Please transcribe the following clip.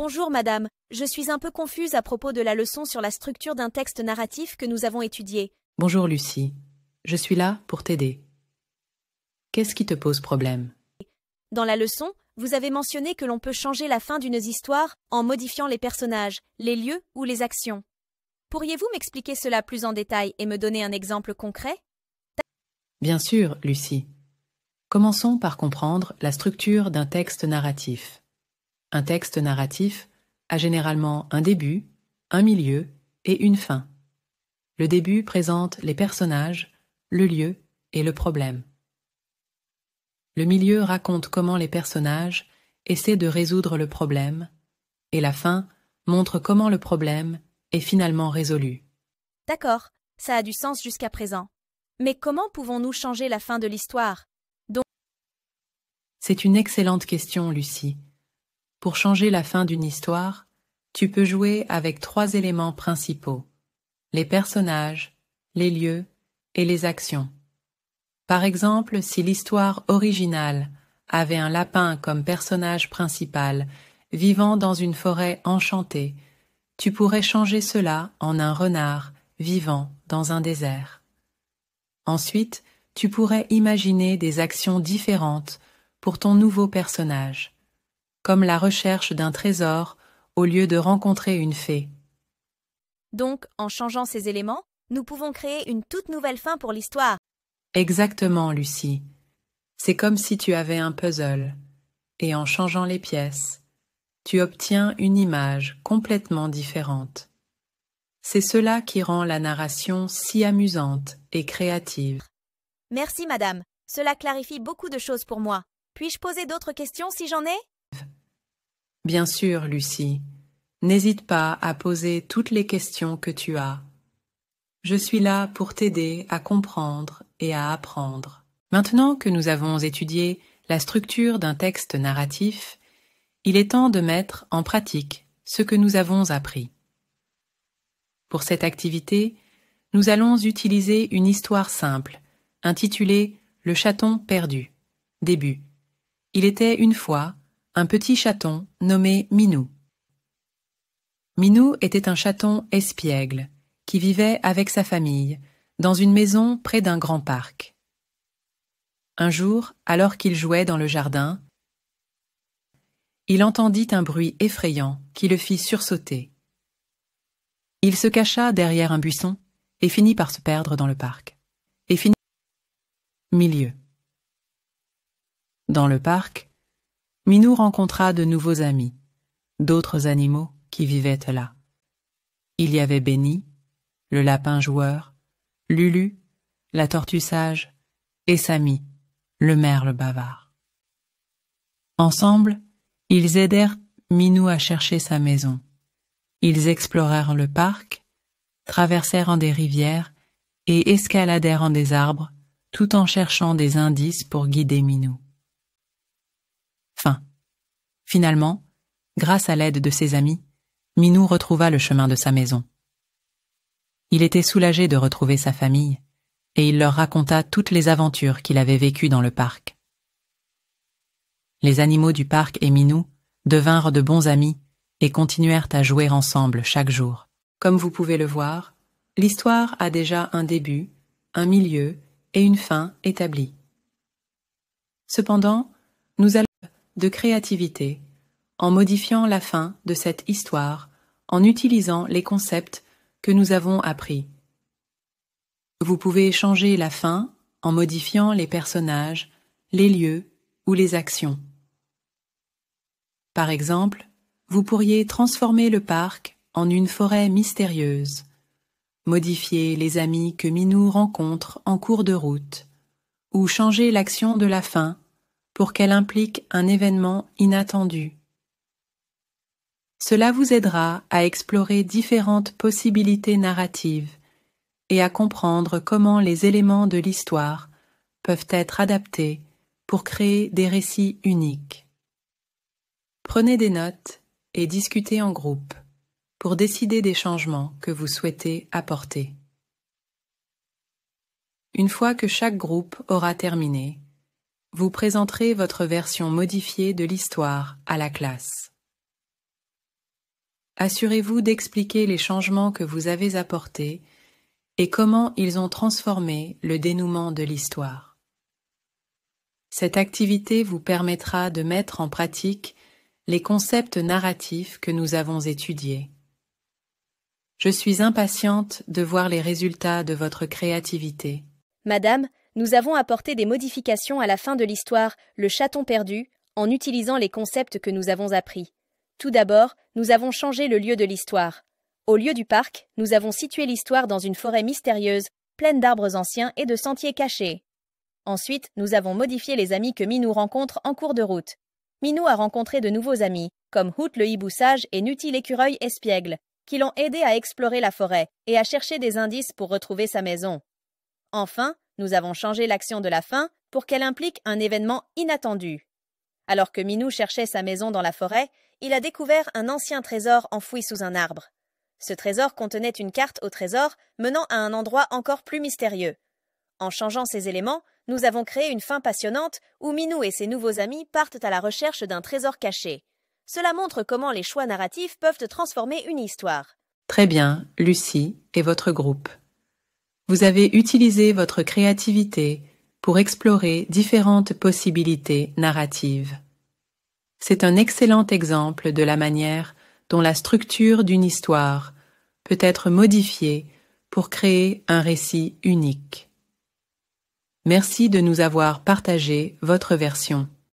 Bonjour madame, je suis un peu confuse à propos de la leçon sur la structure d'un texte narratif que nous avons étudié. Bonjour Lucie, je suis là pour t'aider. Qu'est-ce qui te pose problème? Dans la leçon, vous avez mentionné que l'on peut changer la fin d'une histoire en modifiant les personnages, les lieux ou les actions. Pourriez-vous m'expliquer cela plus en détail et me donner un exemple concret? Bien sûr, Lucie. Commençons par comprendre la structure d'un texte narratif. Un texte narratif a généralement un début, un milieu et une fin. Le début présente les personnages, le lieu et le problème. Le milieu raconte comment les personnages essaient de résoudre le problème, et la fin montre comment le problème est finalement résolu. D'accord, ça a du sens jusqu'à présent. Mais comment pouvons-nous changer la fin de l'histoire? C'est une excellente question, Lucie. Pour changer la fin d'une histoire, tu peux jouer avec 3 éléments principaux: les personnages, les lieux et les actions. Par exemple, si l'histoire originale avait un lapin comme personnage principal vivant dans une forêt enchantée, tu pourrais changer cela en un renard vivant dans un désert. Ensuite, tu pourrais imaginer des actions différentes pour ton nouveau personnage, comme la recherche d'un trésor au lieu de rencontrer une fée. Donc, en changeant ces éléments, nous pouvons créer une toute nouvelle fin pour l'histoire. Exactement, Lucie. C'est comme si tu avais un puzzle, et en changeant les pièces, tu obtiens une image complètement différente. C'est cela qui rend la narration si amusante et créative. Merci madame, cela clarifie beaucoup de choses pour moi. Puis-je poser d'autres questions si j'en ai? Bien sûr, Lucie. N'hésite pas à poser toutes les questions que tu as. Je suis là pour t'aider à comprendre et à apprendre. Maintenant que nous avons étudié la structure d'un texte narratif, il est temps de mettre en pratique ce que nous avons appris. Pour cette activité, nous allons utiliser une histoire simple, intitulée « Le chaton perdu ». Début. Il était une fois un petit chaton nommé Minou. Minou était un chaton espiègle qui vivait avec sa famille dans une maison près d'un grand parc. Un jour, alors qu'il jouait dans le jardin, il entendit un bruit effrayant qui le fit sursauter. Il se cacha derrière un buisson et finit par se perdre dans le parc. Milieu. Dans le parc, Minou rencontra de nouveaux amis, d'autres animaux qui vivaient là. Il y avait Béni, le lapin joueur, Lulu, la tortue sage, et Samy, le merle bavard. Ensemble, ils aidèrent Minou à chercher sa maison. Ils explorèrent le parc, traversèrent en des rivières et escaladèrent en des arbres, tout en cherchant des indices pour guider Minou. Fin. Finalement, grâce à l'aide de ses amis, Minou retrouva le chemin de sa maison. Il était soulagé de retrouver sa famille, et il leur raconta toutes les aventures qu'il avait vécues dans le parc. Les animaux du parc et Minou devinrent de bons amis et continuèrent à jouer ensemble chaque jour. Comme vous pouvez le voir, l'histoire a déjà un début, un milieu et une fin établis. Cependant, nous allons de créativité en modifiant la fin de cette histoire en utilisant les concepts que nous avons appris. Vous pouvez changer la fin en modifiant les personnages, les lieux ou les actions. Par exemple, vous pourriez transformer le parc en une forêt mystérieuse, modifier les amis que Minou rencontre en cours de route, ou changer l'action de la fin pour qu'elle implique un événement inattendu. Cela vous aidera à explorer différentes possibilités narratives et à comprendre comment les éléments de l'histoire peuvent être adaptés pour créer des récits uniques. Prenez des notes et discutez en groupe pour décider des changements que vous souhaitez apporter. Une fois que chaque groupe aura terminé, vous présenterez votre version modifiée de l'histoire à la classe. Assurez-vous d'expliquer les changements que vous avez apportés et comment ils ont transformé le dénouement de l'histoire. Cette activité vous permettra de mettre en pratique les concepts narratifs que nous avons étudiés. Je suis impatiente de voir les résultats de votre créativité. Madame, nous avons apporté des modifications à la fin de l'histoire Le Chaton perdu en utilisant les concepts que nous avons appris. Tout d'abord, nous avons changé le lieu de l'histoire. Au lieu du parc, nous avons situé l'histoire dans une forêt mystérieuse, pleine d'arbres anciens et de sentiers cachés. Ensuite, nous avons modifié les amis que Minou rencontre en cours de route. Minou a rencontré de nouveaux amis, comme Hoot le hibou sage et Nuty l'écureuil espiègle, qui l'ont aidé à explorer la forêt et à chercher des indices pour retrouver sa maison. Enfin, nous avons changé l'action de la fin pour qu'elle implique un événement inattendu. Alors que Minou cherchait sa maison dans la forêt, il a découvert un ancien trésor enfoui sous un arbre. Ce trésor contenait une carte au trésor menant à un endroit encore plus mystérieux. En changeant ces éléments, nous avons créé une fin passionnante où Minou et ses nouveaux amis partent à la recherche d'un trésor caché. Cela montre comment les choix narratifs peuvent transformer une histoire. Très bien, Lucie et votre groupe. Vous avez utilisé votre créativité pour explorer différentes possibilités narratives. C'est un excellent exemple de la manière dont la structure d'une histoire peut être modifiée pour créer un récit unique. Merci de nous avoir partagé votre version.